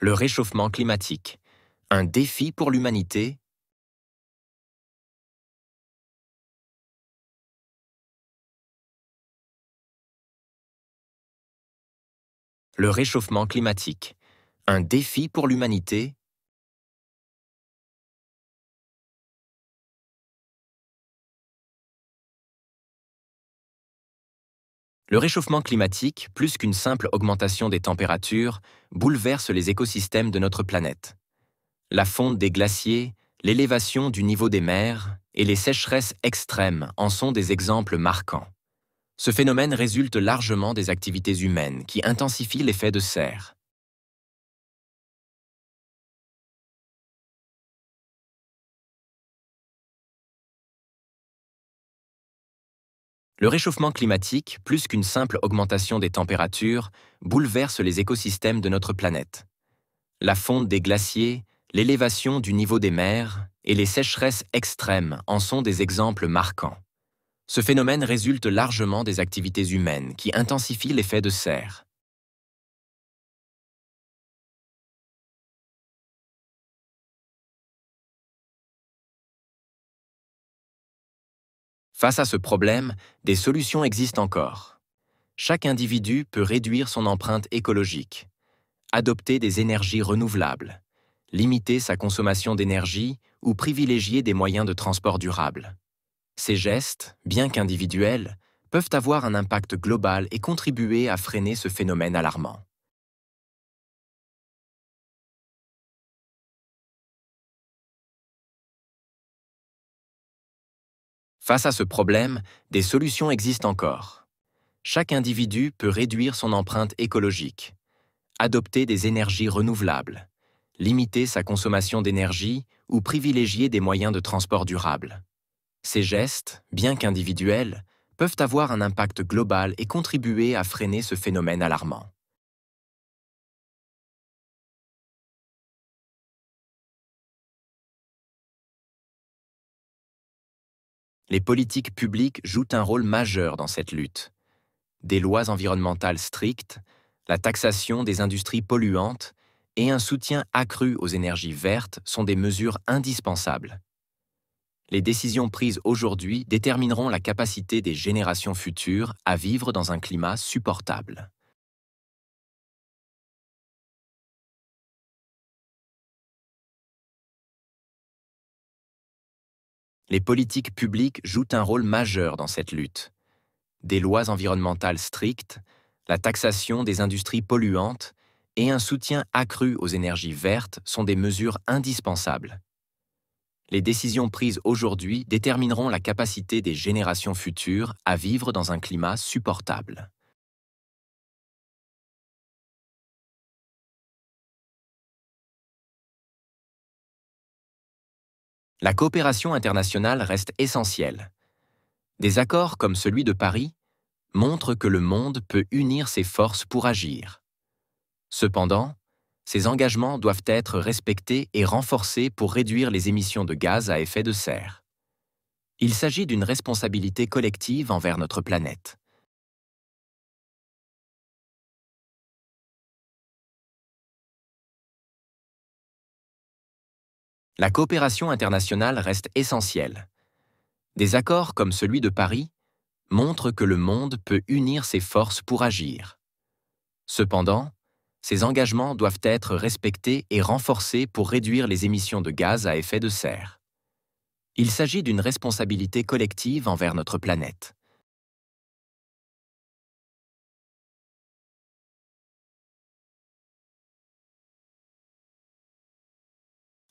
Le réchauffement climatique. Un défi pour l'humanité? Le réchauffement climatique. Un défi pour l'humanité? Le réchauffement climatique, plus qu'une simple augmentation des températures, bouleverse les écosystèmes de notre planète. La fonte des glaciers, l'élévation du niveau des mers et les sécheresses extrêmes en sont des exemples marquants. Ce phénomène résulte largement des activités humaines qui intensifient l'effet de serre. Le réchauffement climatique, plus qu'une simple augmentation des températures, bouleverse les écosystèmes de notre planète. La fonte des glaciers, l'élévation du niveau des mers et les sécheresses extrêmes en sont des exemples marquants. Ce phénomène résulte largement des activités humaines qui intensifient l'effet de serre. Face à ce problème, des solutions existent encore. Chaque individu peut réduire son empreinte écologique, adopter des énergies renouvelables, limiter sa consommation d'énergie ou privilégier des moyens de transport durables. Ces gestes, bien qu'individuels, peuvent avoir un impact global et contribuer à freiner ce phénomène alarmant. Face à ce problème, des solutions existent encore. Chaque individu peut réduire son empreinte écologique, adopter des énergies renouvelables, limiter sa consommation d'énergie ou privilégier des moyens de transport durables. Ces gestes, bien qu'individuels, peuvent avoir un impact global et contribuer à freiner ce phénomène alarmant. Les politiques publiques jouent un rôle majeur dans cette lutte. Des lois environnementales strictes, la taxation des industries polluantes et un soutien accru aux énergies vertes sont des mesures indispensables. Les décisions prises aujourd'hui détermineront la capacité des générations futures à vivre dans un climat supportable. Les politiques publiques jouent un rôle majeur dans cette lutte. Des lois environnementales strictes, la taxation des industries polluantes et un soutien accru aux énergies vertes sont des mesures indispensables. Les décisions prises aujourd'hui détermineront la capacité des générations futures à vivre dans un climat supportable. La coopération internationale reste essentielle. Des accords comme celui de Paris montrent que le monde peut unir ses forces pour agir. Cependant, ces engagements doivent être respectés et renforcés pour réduire les émissions de gaz à effet de serre. Il s'agit d'une responsabilité collective envers notre planète. La coopération internationale reste essentielle. Des accords comme celui de Paris montrent que le monde peut unir ses forces pour agir. Cependant, ces engagements doivent être respectés et renforcés pour réduire les émissions de gaz à effet de serre. Il s'agit d'une responsabilité collective envers notre planète.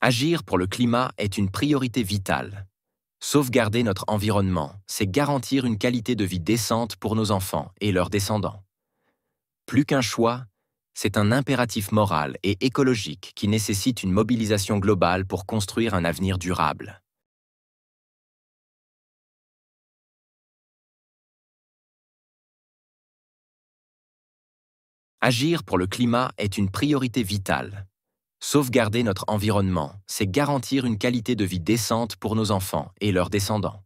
Agir pour le climat est une priorité vitale. Sauvegarder notre environnement, c'est garantir une qualité de vie décente pour nos enfants et leurs descendants. Plus qu'un choix, c'est un impératif moral et écologique qui nécessite une mobilisation globale pour construire un avenir durable. Agir pour le climat est une priorité vitale. Sauvegarder notre environnement, c'est garantir une qualité de vie décente pour nos enfants et leurs descendants.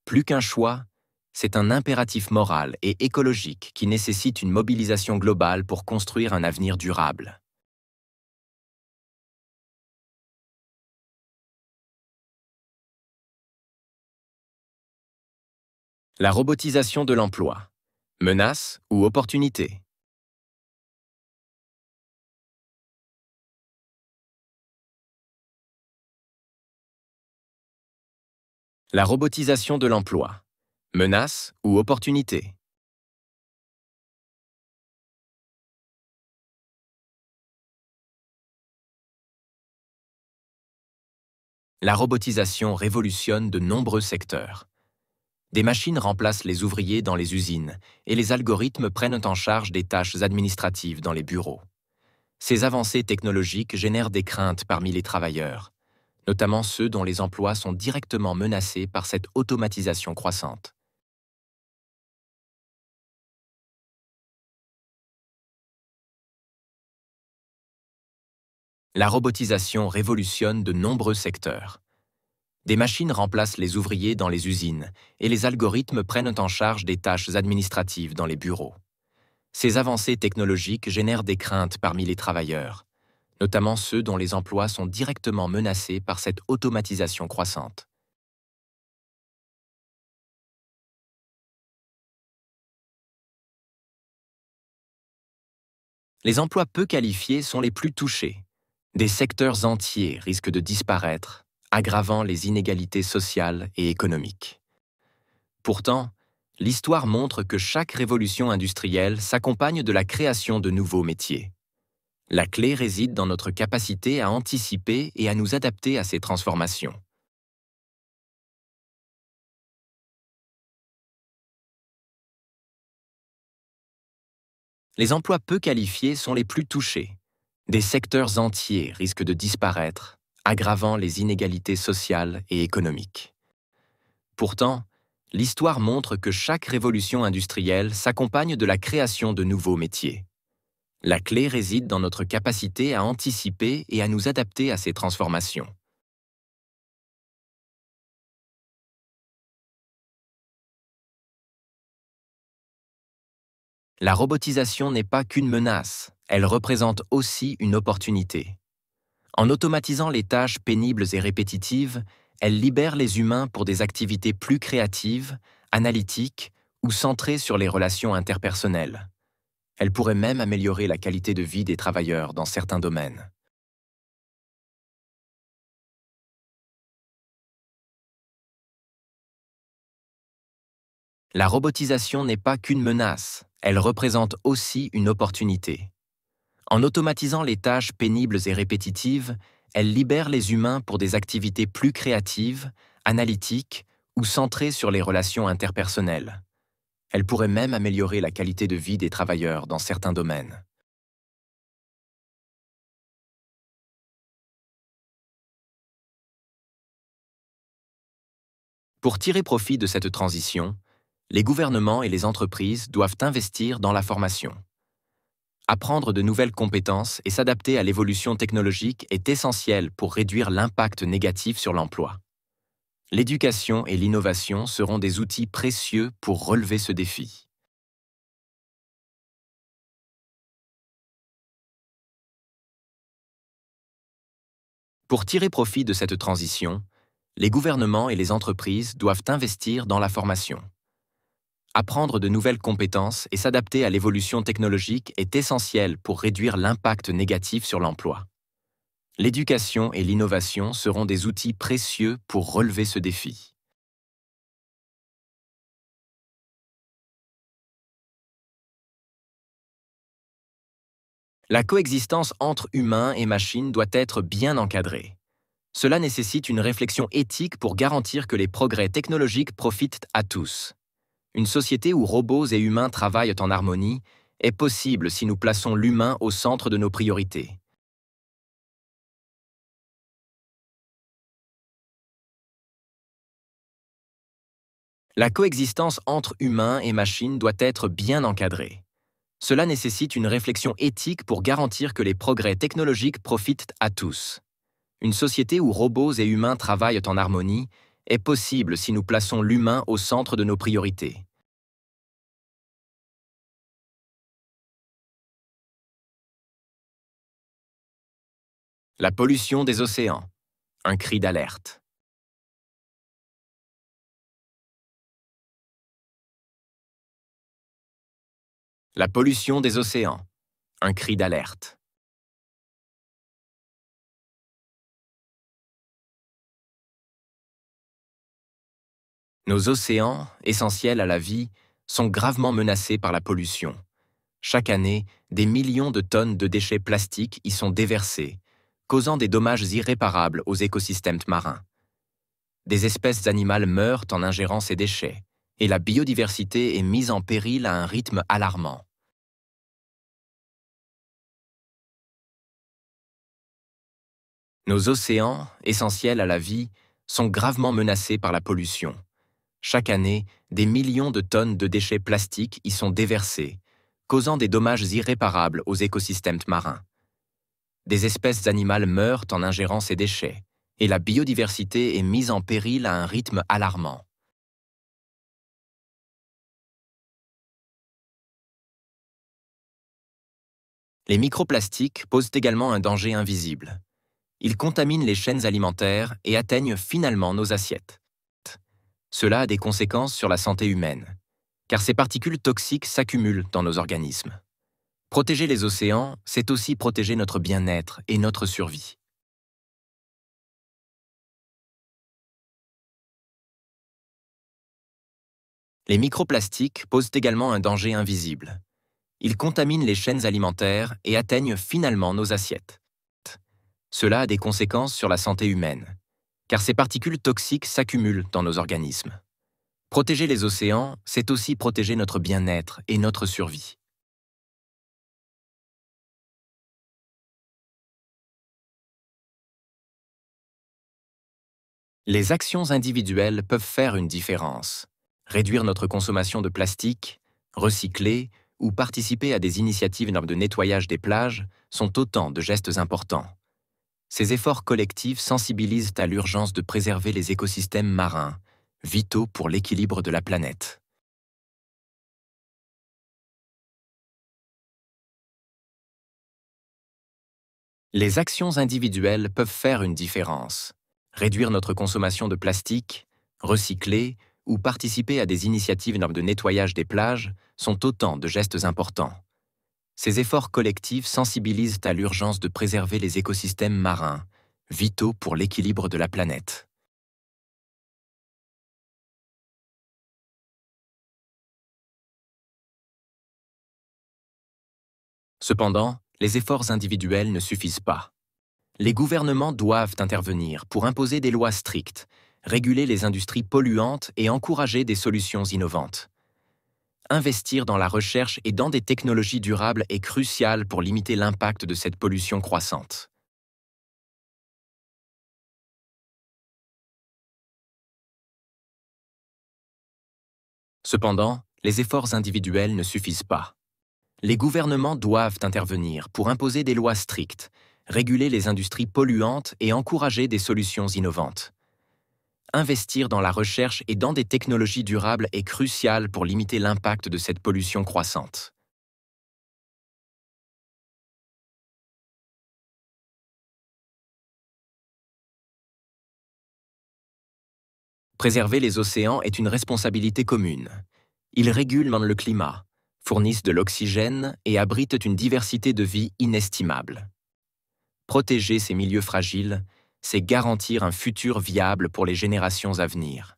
Plus qu'un choix, c'est un impératif moral et écologique qui nécessite une mobilisation globale pour construire un avenir durable. La robotisation de l'emploi. Menace ou opportunité? La robotisation de l'emploi. Menace ou opportunité? La robotisation révolutionne de nombreux secteurs. Des machines remplacent les ouvriers dans les usines et les algorithmes prennent en charge des tâches administratives dans les bureaux. Ces avancées technologiques génèrent des craintes parmi les travailleurs, notamment ceux dont les emplois sont directement menacés par cette automatisation croissante. La robotisation révolutionne de nombreux secteurs. Des machines remplacent les ouvriers dans les usines et les algorithmes prennent en charge des tâches administratives dans les bureaux. Ces avancées technologiques génèrent des craintes parmi les travailleurs, notamment ceux dont les emplois sont directement menacés par cette automatisation croissante. Les emplois peu qualifiés sont les plus touchés. Des secteurs entiers risquent de disparaître, aggravant les inégalités sociales et économiques. Pourtant, l'histoire montre que chaque révolution industrielle s'accompagne de la création de nouveaux métiers. La clé réside dans notre capacité à anticiper et à nous adapter à ces transformations. Les emplois peu qualifiés sont les plus touchés. Des secteurs entiers risquent de disparaître, aggravant les inégalités sociales et économiques. Pourtant, l'histoire montre que chaque révolution industrielle s'accompagne de la création de nouveaux métiers. La clé réside dans notre capacité à anticiper et à nous adapter à ces transformations. La robotisation n'est pas qu'une menace, elle représente aussi une opportunité. En automatisant les tâches pénibles et répétitives, elle libère les humains pour des activités plus créatives, analytiques ou centrées sur les relations interpersonnelles. Elle pourrait même améliorer la qualité de vie des travailleurs dans certains domaines. La robotisation n'est pas qu'une menace, elle représente aussi une opportunité. En automatisant les tâches pénibles et répétitives, elle libère les humains pour des activités plus créatives, analytiques ou centrées sur les relations interpersonnelles. Elle pourrait même améliorer la qualité de vie des travailleurs dans certains domaines. Pour tirer profit de cette transition, les gouvernements et les entreprises doivent investir dans la formation. Apprendre de nouvelles compétences et s'adapter à l'évolution technologique est essentiel pour réduire l'impact négatif sur l'emploi. L'éducation et l'innovation seront des outils précieux pour relever ce défi. Pour tirer profit de cette transition, les gouvernements et les entreprises doivent investir dans la formation. Apprendre de nouvelles compétences et s'adapter à l'évolution technologique est essentiel pour réduire l'impact négatif sur l'emploi. L'éducation et l'innovation seront des outils précieux pour relever ce défi. La coexistence entre humains et machines doit être bien encadrée. Cela nécessite une réflexion éthique pour garantir que les progrès technologiques profitent à tous. Une société où robots et humains travaillent en harmonie est possible si nous plaçons l'humain au centre de nos priorités. La coexistence entre humains et machines doit être bien encadrée. Cela nécessite une réflexion éthique pour garantir que les progrès technologiques profitent à tous. Une société où robots et humains travaillent en harmonie est possible si nous plaçons l'humain au centre de nos priorités. La pollution des océans. Un cri d'alerte. La pollution des océans. Un cri d'alerte. Nos océans, essentiels à la vie, sont gravement menacés par la pollution. Chaque année, des millions de tonnes de déchets plastiques y sont déversés, causant des dommages irréparables aux écosystèmes marins. Des espèces animales meurent en ingérant ces déchets, et la biodiversité est mise en péril à un rythme alarmant. Nos océans, essentiels à la vie, sont gravement menacés par la pollution. Chaque année, des millions de tonnes de déchets plastiques y sont déversés, causant des dommages irréparables aux écosystèmes marins. Des espèces animales meurent en ingérant ces déchets, et la biodiversité est mise en péril à un rythme alarmant. Les microplastiques posent également un danger invisible. Ils contaminent les chaînes alimentaires et atteignent finalement nos assiettes. Cela a des conséquences sur la santé humaine, car ces particules toxiques s'accumulent dans nos organismes. Protéger les océans, c'est aussi protéger notre bien-être et notre survie. Les microplastiques posent également un danger invisible. Ils contaminent les chaînes alimentaires et atteignent finalement nos assiettes. Cela a des conséquences sur la santé humaine, car ces particules toxiques s'accumulent dans nos organismes. Protéger les océans, c'est aussi protéger notre bien-être et notre survie. Les actions individuelles peuvent faire une différence. Réduire notre consommation de plastique, recycler ou participer à des initiatives de nettoyage des plages sont autant de gestes importants. Ces efforts collectifs sensibilisent à l'urgence de préserver les écosystèmes marins, vitaux pour l'équilibre de la planète. Les actions individuelles peuvent faire une différence. Réduire notre consommation de plastique, recycler ou participer à des initiatives de nettoyage des plages sont autant de gestes importants. Ces efforts collectifs sensibilisent à l'urgence de préserver les écosystèmes marins, vitaux pour l'équilibre de la planète. Cependant, les efforts individuels ne suffisent pas. Les gouvernements doivent intervenir pour imposer des lois strictes, réguler les industries polluantes et encourager des solutions innovantes. Investir dans la recherche et dans des technologies durables est crucial pour limiter l'impact de cette pollution croissante. Cependant, les efforts individuels ne suffisent pas. Les gouvernements doivent intervenir pour imposer des lois strictes, réguler les industries polluantes et encourager des solutions innovantes. Investir dans la recherche et dans des technologies durables est crucial pour limiter l'impact de cette pollution croissante. Préserver les océans est une responsabilité commune. Ils régulent le climat, fournissent de l'oxygène et abritent une diversité de vie inestimable. Protéger ces milieux fragiles, c'est garantir un futur viable pour les générations à venir.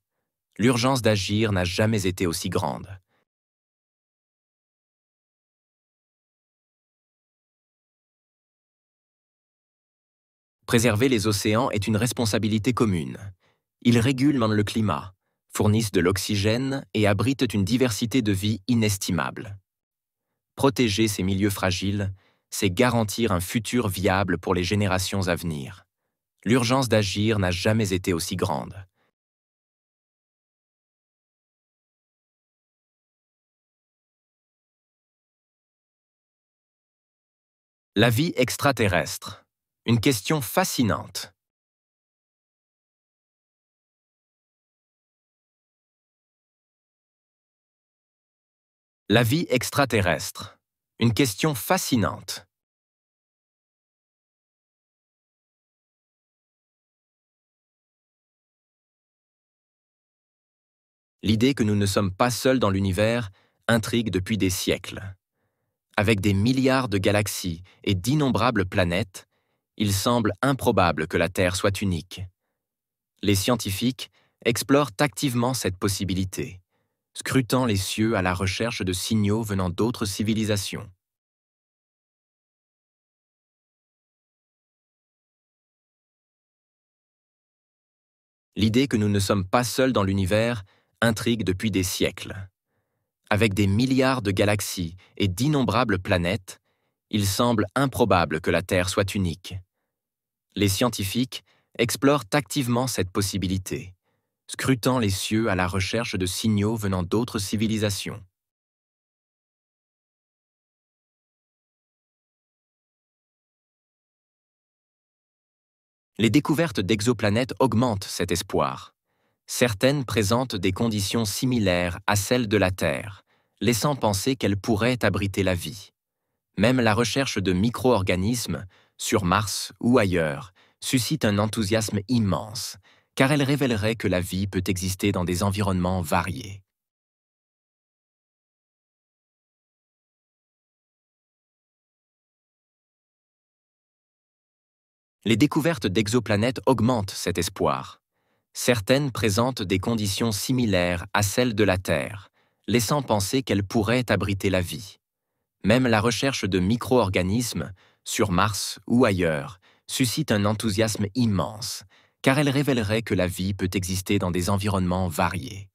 L'urgence d'agir n'a jamais été aussi grande. Préserver les océans est une responsabilité commune. Ils régulent le climat, fournissent de l'oxygène et abritent une diversité de vie inestimable. Protéger ces milieux fragiles, c'est garantir un futur viable pour les générations à venir. L'urgence d'agir n'a jamais été aussi grande. La vie extraterrestre. Une question fascinante. La vie extraterrestre. Une question fascinante. L'idée que nous ne sommes pas seuls dans l'univers intrigue depuis des siècles. Avec des milliards de galaxies et d'innombrables planètes, il semble improbable que la Terre soit unique. Les scientifiques explorent activement cette possibilité, scrutant les cieux à la recherche de signaux venant d'autres civilisations. L'idée que nous ne sommes pas seuls dans l'univers intrigue depuis des siècles. Avec des milliards de galaxies et d'innombrables planètes, il semble improbable que la Terre soit unique. Les scientifiques explorent activement cette possibilité, scrutant les cieux à la recherche de signaux venant d'autres civilisations. Les découvertes d'exoplanètes augmentent cet espoir. Certaines présentent des conditions similaires à celles de la Terre, laissant penser qu'elles pourraient abriter la vie. Même la recherche de micro-organismes, sur Mars ou ailleurs, suscite un enthousiasme immense, car elle révélerait que la vie peut exister dans des environnements variés. Les découvertes d'exoplanètes augmentent cet espoir. Certaines présentent des conditions similaires à celles de la Terre, laissant penser qu'elles pourraient abriter la vie. Même la recherche de micro-organismes, sur Mars ou ailleurs, suscite un enthousiasme immense, car elle révélerait que la vie peut exister dans des environnements variés.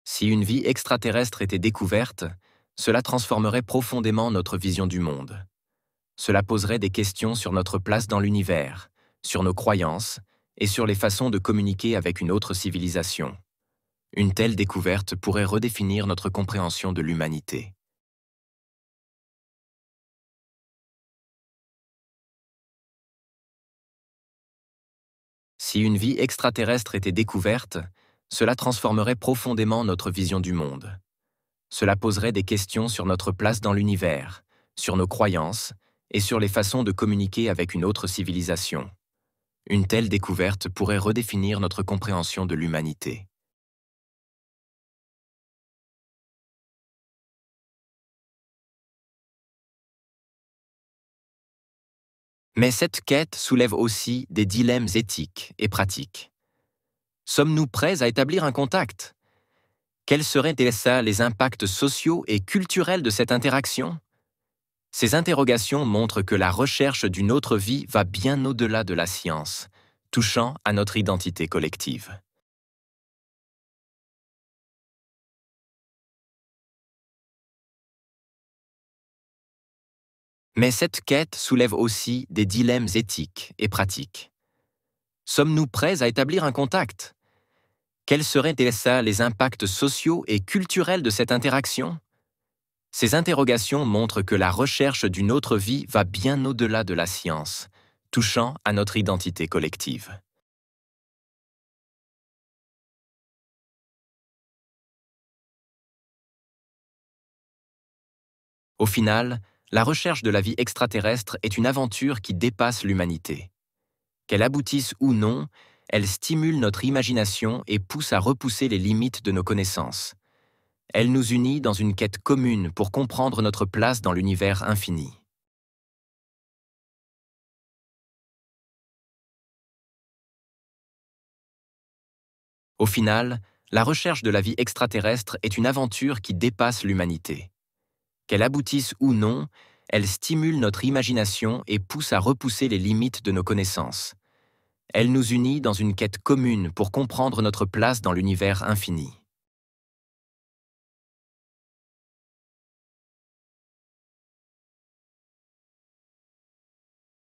Si une vie extraterrestre était découverte, cela transformerait profondément notre vision du monde. Cela poserait des questions sur notre place dans l'univers, sur nos croyances et sur les façons de communiquer avec une autre civilisation. Une telle découverte pourrait redéfinir notre compréhension de l'humanité. Si une vie extraterrestre était découverte, cela transformerait profondément notre vision du monde. Cela poserait des questions sur notre place dans l'univers, sur nos croyances et sur les façons de communiquer avec une autre civilisation. Une telle découverte pourrait redéfinir notre compréhension de l'humanité. Mais cette quête soulève aussi des dilemmes éthiques et pratiques. Sommes-nous prêts à établir un contact? Quels seraient les impacts sociaux et culturels de cette interaction? Ces interrogations montrent que la recherche d'une autre vie va bien au-delà de la science, touchant à notre identité collective. Mais cette quête soulève aussi des dilemmes éthiques et pratiques. Sommes-nous prêts à établir un contact? Quels seraient les impacts sociaux et culturels de cette interaction? Ces interrogations montrent que la recherche d'une autre vie va bien au-delà de la science, touchant à notre identité collective. Au final, la recherche de la vie extraterrestre est une aventure qui dépasse l'humanité. Qu'elle aboutisse ou non, elle stimule notre imagination et pousse à repousser les limites de nos connaissances. Elle nous unit dans une quête commune pour comprendre notre place dans l'univers infini. Au final, la recherche de la vie extraterrestre est une aventure qui dépasse l'humanité. Qu'elle aboutisse ou non, elle stimule notre imagination et pousse à repousser les limites de nos connaissances. Elle nous unit dans une quête commune pour comprendre notre place dans l'univers infini.